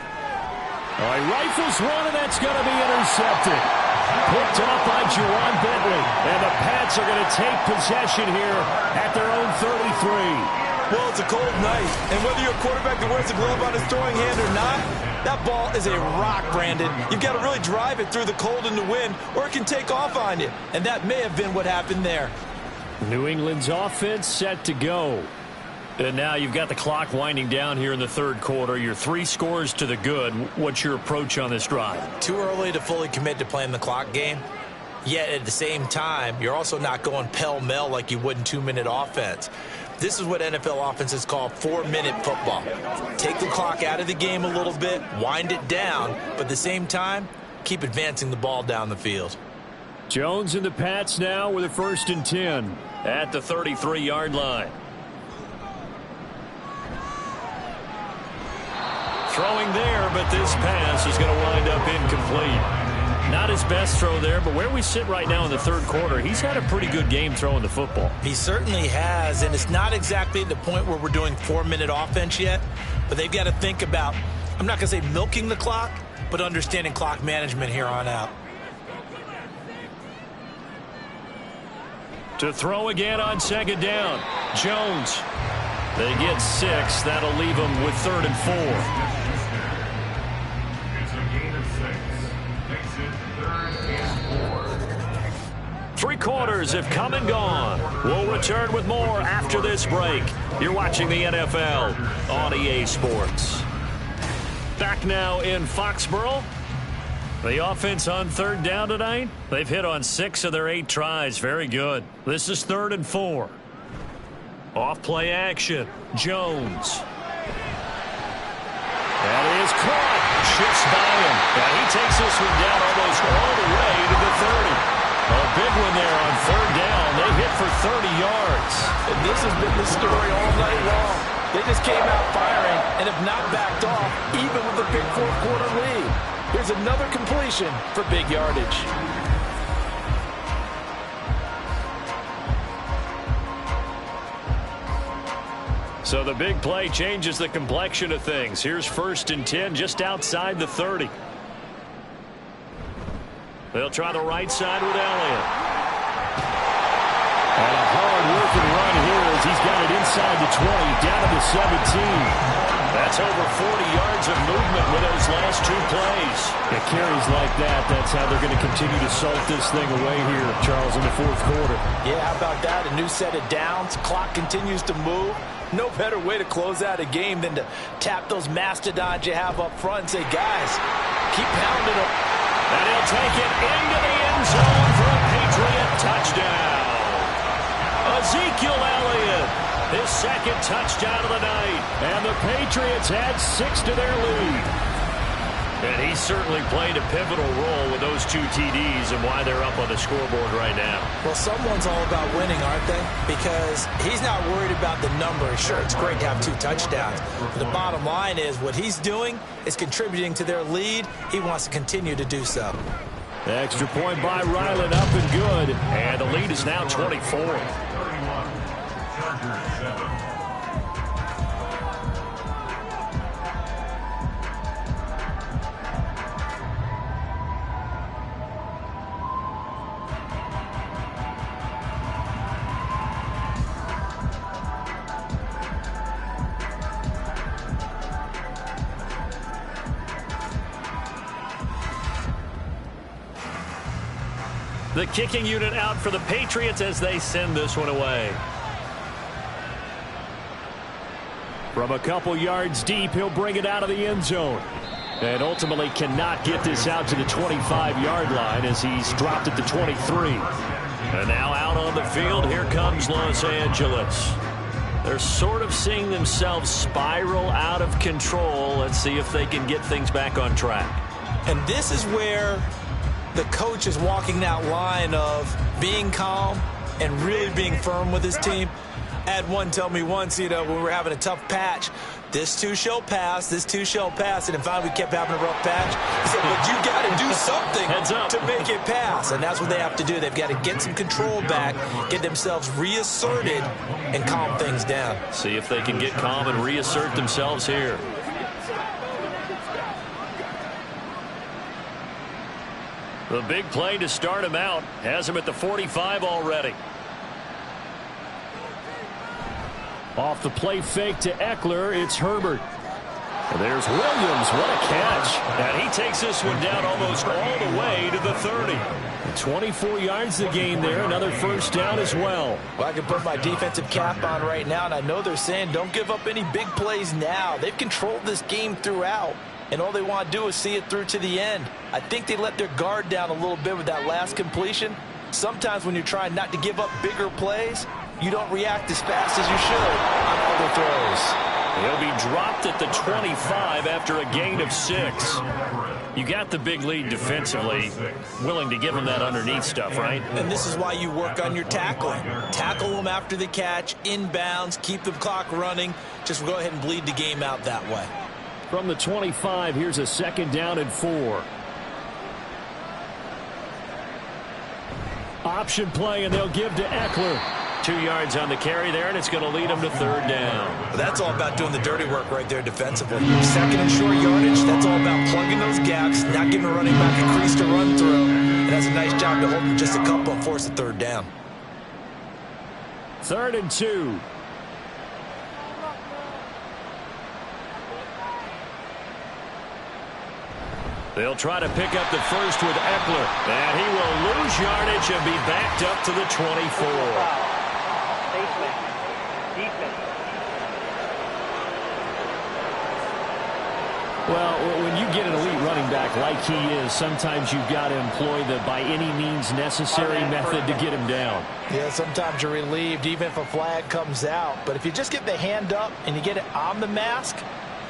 All right, rifles one, and that's going to be intercepted. Picked up by Juwan Bentley. And the Pats are going to take possession here at their own 33. Well, it's a cold night, and whether you're a quarterback that wears a glove on his throwing hand or not, that ball is a rock, Brandon. You've got to really drive it through the cold and the wind, or it can take off on you. And that may have been what happened there. New England's offense set to go. And now you've got the clock winding down here in the third quarter. You're 3 scores to the good. What's your approach on this drive? Too early to fully commit to playing the clock game. Yet at the same time, you're also not going pell-mell like you would in 2-minute offense. This is what NFL offenses call 4-minute football. Take the clock out of the game a little bit, wind it down, but at the same time, keep advancing the ball down the field. Jones and the Pats now with a 1st and 10 at the 33-yard line. Throwing there, but this pass is going to wind up incomplete. Not his best throw there, but where we sit right now in the third quarter, he's had a pretty good game throwing the football. He certainly has, and it's not exactly at the point where we're doing 4-minute offense yet, but they've got to think about, I'm not going to say milking the clock, but understanding clock management here on out. To throw again on 2nd down. Jones. They get 6. That'll leave them with 3rd and 4. 3 quarters have come and gone. We'll return with more after this break. You're watching the NFL on EA Sports. Back now in Foxborough. The offense on 3rd down tonight. They've hit on 6 of their 8 tries. Very good. This is 3rd and 4. Off play action. Jones. That is caught. Shifts by him. And he takes this one down almost all the way to the 30. A big one there on 3rd down. They hit for 30 yards. And this has been the story all night long. They just came out firing and have not backed off, even with a big 4th-quarter lead. Here's another completion for big yardage. So the big play changes the complexion of things. Here's 1st and 10 just outside the 30. They'll try the right side with Elliott. And a hard-working run here as he's got it inside the 20, down to the 17. That's over 40 yards of movement with those last 2 plays. It carries like that. That's how they're going to continue to salt this thing away here, Charles, in the 4th quarter. Yeah, how about that? A new set of downs. Clock continues to move. No better way to close out a game than to tap those mastodons you have up front and say, guys, keep pounding them. And he'll take it into the end zone for a Patriot touchdown. Ezekiel Elliott, his 2nd touchdown of the night. And the Patriots add 6 to their lead. And he certainly played a pivotal role with those 2 TDs and why they're up on the scoreboard right now. Well, someone's all about winning, aren't they? Because he's not worried about the number. Sure, it's great to have 2 touchdowns. But the bottom line is what he's doing is contributing to their lead. He wants to continue to do so. The extra point by Ryland up and good. And the lead is now 24. The kicking unit out for the Patriots as they send this one away. From a couple yards deep, he'll bring it out of the end zone. And ultimately cannot get this out to the 25-yard line as he's dropped at the 23. And now out on the field, here comes Los Angeles. They're sort of seeing themselves spiral out of control. Let's see if they can get things back on track. And this is where the coach is walking that line of being calm and really being firm with his team. I had one tell me once, when we were having a tough patch, this too shall pass, this too shall pass. And in fact, we kept having a rough patch. He said, but you got to do something to make it pass. And that's what they have to do. They've got to get some control back, get themselves reasserted, and calm things down. See if they can get calm and reassert themselves here. The big play to start him out has him at the 45 already. Off the play fake to Eckler, it's Herbert. And there's Williams. What a catch. And he takes this one down almost all the way to the 30. 24 yards the gain there. Another first down as well. Well, I can put my defensive cap on right now, and I know they're saying don't give up any big plays now. They've controlled this game throughout, and all they want to do is see it through to the end. I think they let their guard down a little bit with that last completion. Sometimes when you're trying not to give up bigger plays, you don't react as fast as you should on other throws. He'll be dropped at the 25 after a gain of 6. You got the big lead defensively, willing to give him that underneath stuff, right? And this is why you work on your tackling. Tackle them after the catch, inbounds, keep the clock running. Just go ahead and bleed the game out that way. From the 25, here's a 2nd down and 4. Option play, and they'll give to Eckler. 2 yards on the carry there, and it's going to lead them to 3rd down. But that's all about doing the dirty work right there defensively. 2nd and short yardage, that's all about plugging those gaps, not giving a running back a crease to run through. And that's a nice job to hold them just a couple and force a 3rd down. 3rd and 2. They'll try to pick up the first with Eckler. And he will lose yardage and be backed up to the 24. Well, when you get an elite running back like he is, sometimes you've got to employ the by any means necessary method to get him down. Yeah, sometimes you're relieved even if a flag comes out. But if you just get the hand up and you get it on the mask,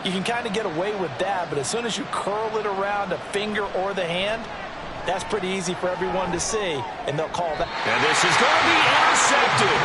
you can kind of get away with that. But as soon as you curl it around a finger or the hand, that's pretty easy for everyone to see, and they'll call that. And this is going to be intercepted.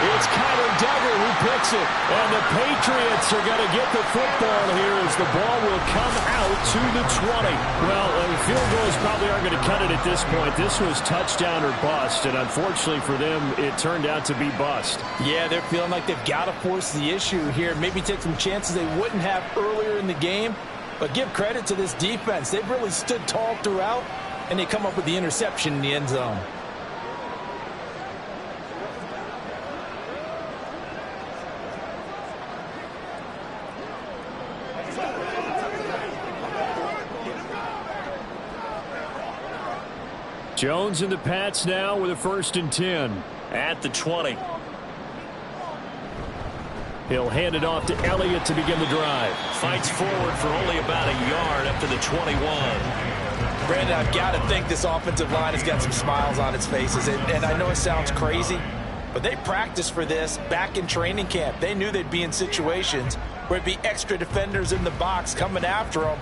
It's Kyler Duggar who picks it, and the Patriots are going to get the football here as the ball will come out to the 20. Well, field goals probably aren't going to cut it at this point. This was touchdown or bust, and unfortunately for them, it turned out to be bust. Yeah, they're feeling like they've got to force the issue here, maybe take some chances they wouldn't have earlier in the game. But give credit to this defense. They've really stood tall throughout, and they come up with the interception in the end zone. Jones and the Pats now with a 1st and 10 at the 20. He'll hand it off to Elliott to begin the drive. Fights forward for only about a yard up to the 21. Brandon, I've got to think this offensive line has got some smiles on its faces. And I know it sounds crazy, but they practiced for this back in training camp. They knew they'd be in situations where it'd be extra defenders in the box coming after them,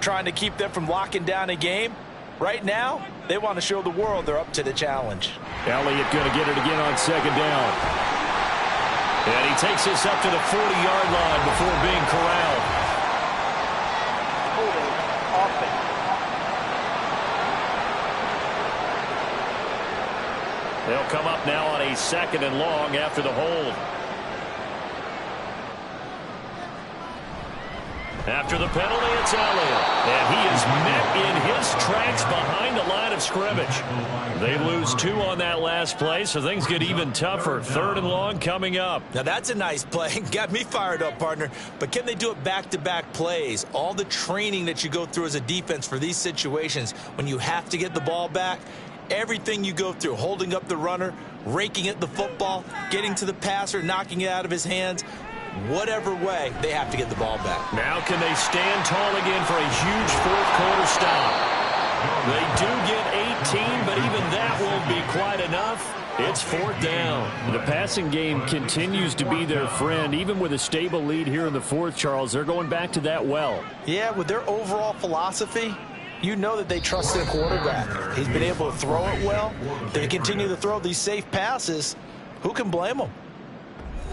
trying to keep them from locking down a game. Right now, they want to show the world they're up to the challenge. Elliott going to get it again on 2nd down. And he takes this up to the 40-yard line before being corralled. They'll come up now on a 2nd and long after the hold. After the penalty, it's Elliott. And he is met in his tracks behind the line of scrimmage. They lose 2 on that last play, so things get even tougher. 3rd and long coming up. Now, that's a nice play. Got me fired up, partner. But can they do it back-to-back plays? All the training that you go through as a defense for these situations, when you have to get the ball back, everything you go through, holding up the runner, raking at the football, getting to the passer, knocking it out of his hands, whatever way, they have to get the ball back. Now can they stand tall again for a huge 4th quarter stop? They do get 18, but even that won't be quite enough. It's 4th down. The passing game continues to be their friend. Even with a stable lead here in the 4th, Charles, they're going back to that well. Yeah, with their overall philosophy, you know that they trust their quarterback. He's been able to throw it well. They continue to throw these safe passes. Who can blame them?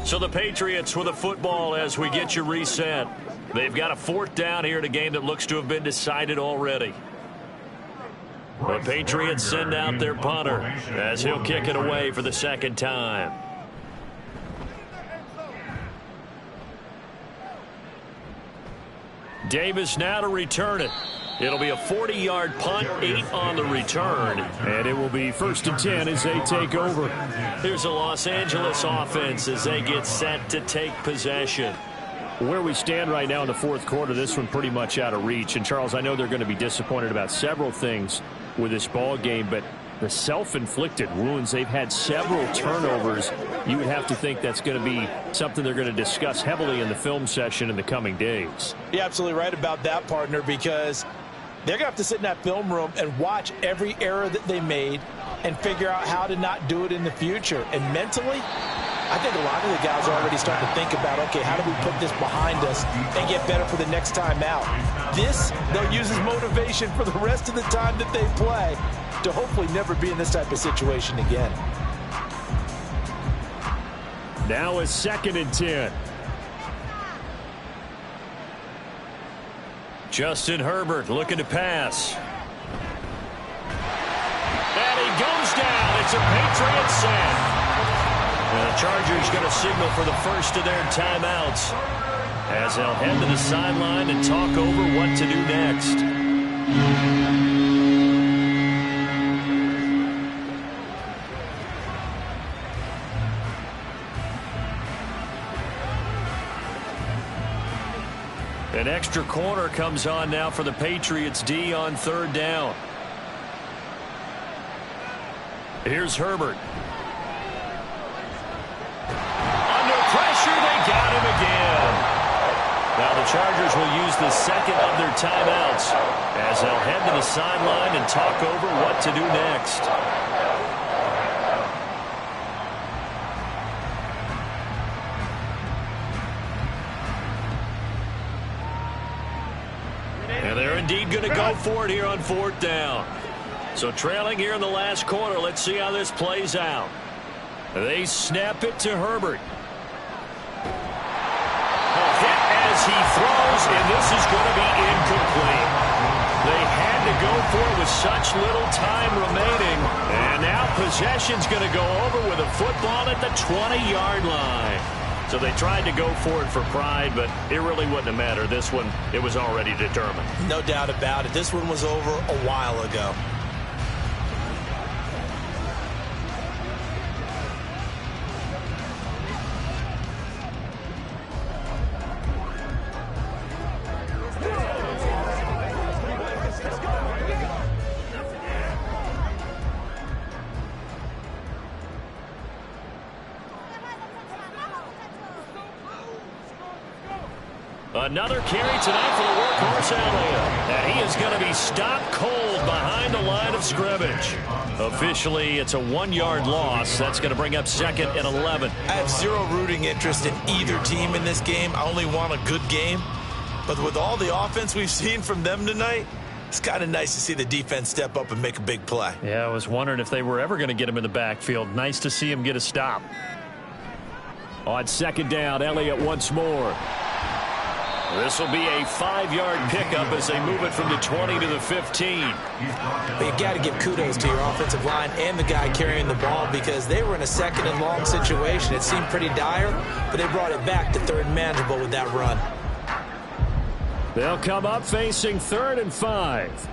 So the Patriots with the football as we get you reset. They've got a 4th down here in a game that looks to have been decided already. The Patriots send out their punter as he'll kick it away for the 2nd time. Davis now to return it. It'll be a 40-yard punt, 8 on the return. And it will be 1st and 10 as they take over. Here's the Los Angeles offense as they get set to take possession. Where we stand right now in the fourth quarter, this one pretty much out of reach. And, Charles, I know they're going to be disappointed about several things with this ball game, but the self-inflicted wounds, they've had several turnovers. You would have to think that's going to be something they're going to discuss heavily in the film session in the coming days. You're absolutely right about that, partner, because they're going to have to sit in that film room and watch every error that they made and figure out how to not do it in the future. And mentally, I think a lot of the guys are already starting to think about, okay, how do we put this behind us and get better for the next time out? This, they'll use as motivation for the rest of the time that they play to hopefully never be in this type of situation again. Now is 2nd and 10. Justin Herbert looking to pass. And he goes down. It's a Patriot sack. And the Chargers going to signal for the first of their timeouts as they'll head to the sideline and talk over what to do next. An extra corner comes on now for the Patriots D on 3rd down. Here's Herbert. Under pressure, they got him again. Now the Chargers will use the second of their timeouts as they'll head to the sideline and talk over what to do next. And they're indeed going to go for it here on 4th down. So trailing here in the last quarter, let's see how this plays out. They snap it to Herbert. A hit as he throws, and this is going to be incomplete. They had to go for it with such little time remaining. And now possession's going to go over with a football at the 20-yard line. So they tried to go for it for pride, but it really wouldn't have mattered. This one, it was already determined. No doubt about it. This one was over a while ago. Another carry tonight for the workhorse Elliott. And he is going to be stopped cold behind the line of scrimmage. Officially, it's a 1-yard loss. That's going to bring up 2nd and 11. I have zero rooting interest in either team in this game. I only want a good game. But with all the offense we've seen from them tonight, it's kind of nice to see the defense step up and make a big play. Yeah, I was wondering if they were ever going to get him in the backfield. Nice to see him get a stop. On 2nd down, Elliott once more. This will be a 5-yard pickup as they move it from the 20 to the 15. But you got to give kudos to your offensive line and the guy carrying the ball because they were in a 2nd and long situation. It seemed pretty dire, but they brought it back to 3rd and manageable with that run. They'll come up facing 3rd and 5.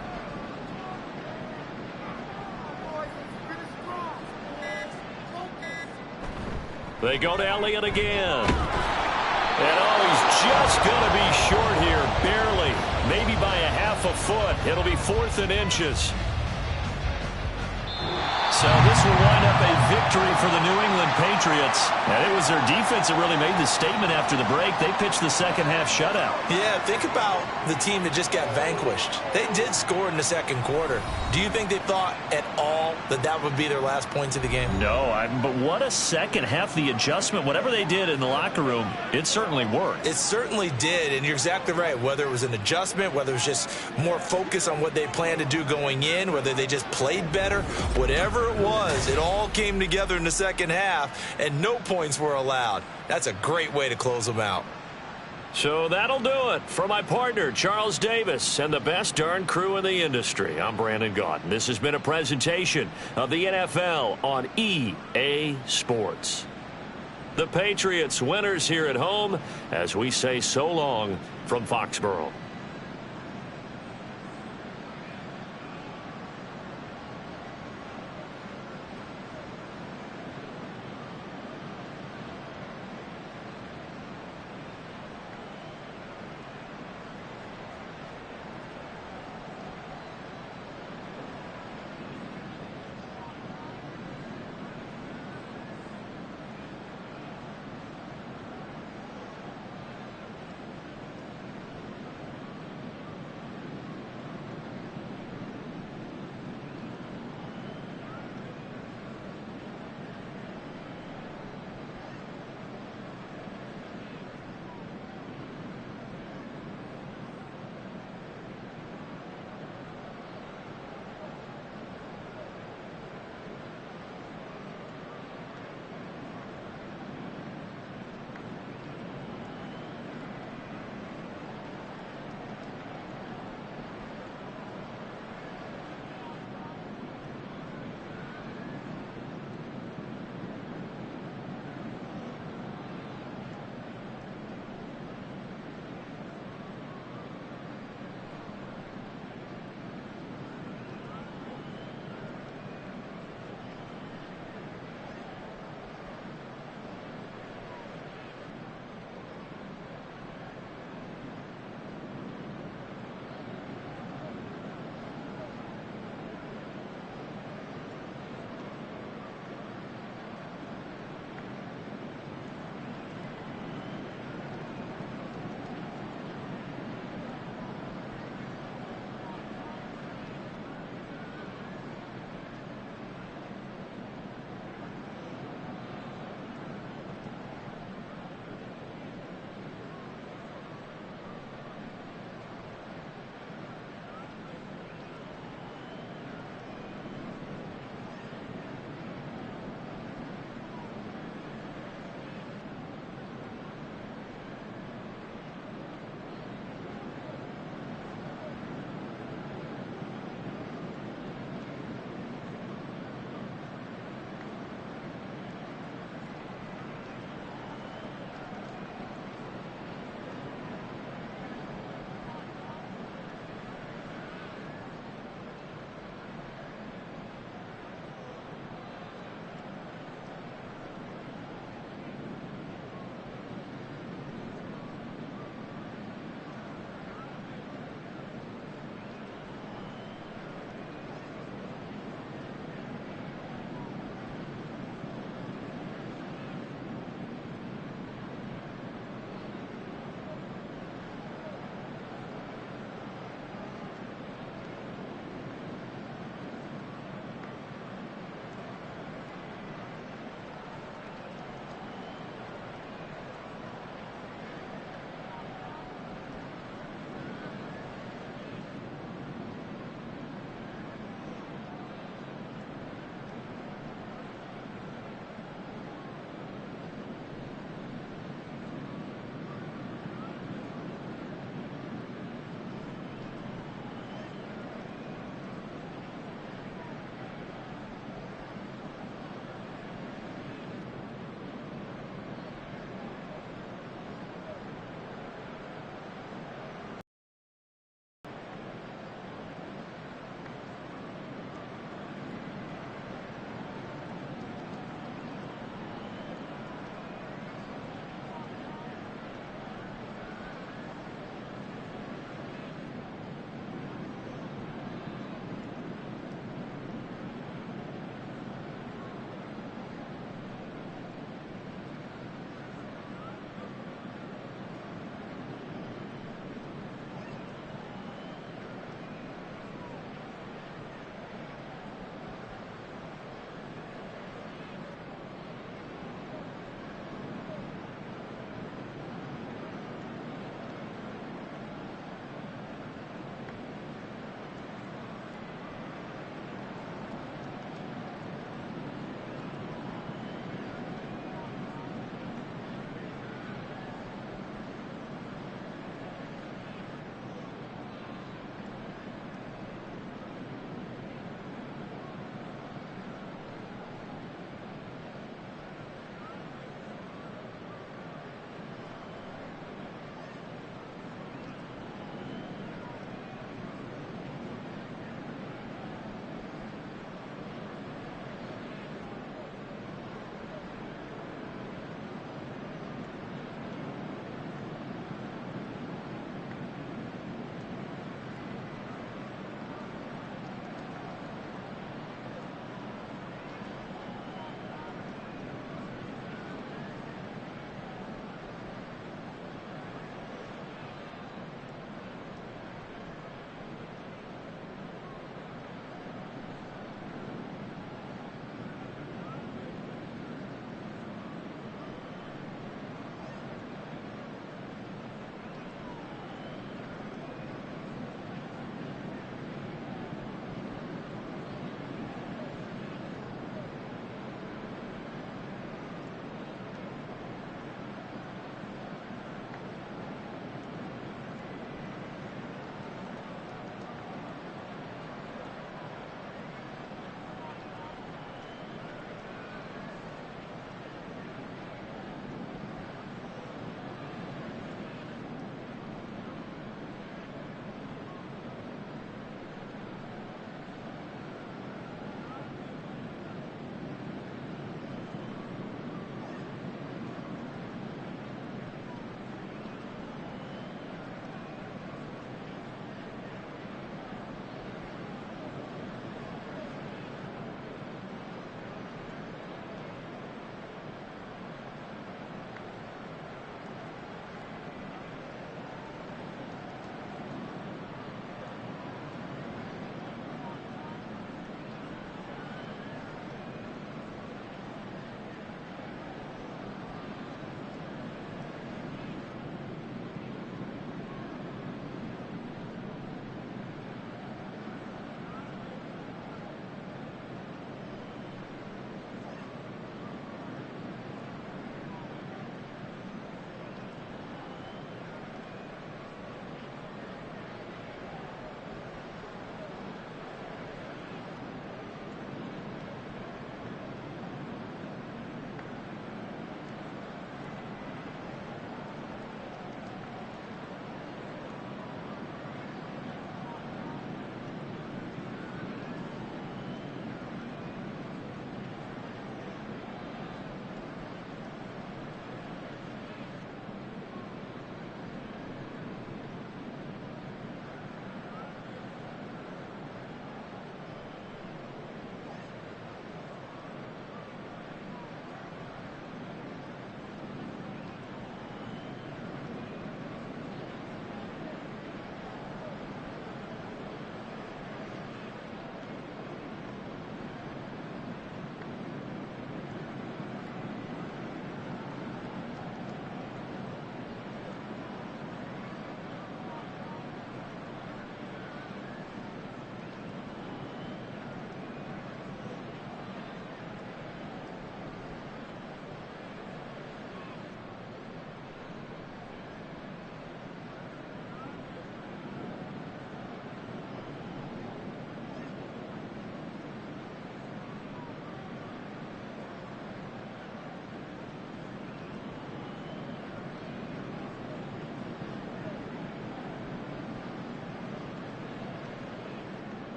They go to Elliott again. And he's just going to be short here, barely, maybe by a half a foot. It'll be 4th and inches. So this will wind up a victory for the New England Patriots. And it was their defense that really made the statement after the break. They pitched the second-half shutout. Yeah, think about the team that just got vanquished. They did score in the 2nd quarter. Do you think they thought at all that that would be their last points of the game? No, but what a second half. The adjustment, whatever they did in the locker room, it certainly worked. It certainly did, and you're exactly right. Whether it was an adjustment, whether it was just more focus on what they planned to do going in, whether they just played better, whatever it was, it all came together in the second half, and no points were allowed. That's a great way to close them out. So that'll do it for my partner, Charles Davis, and the best darn crew in the industry. I'm Brandon Gaudin. This has been a presentation of the NFL on EA Sports. The Patriots winners here at home as we say so long from Foxborough.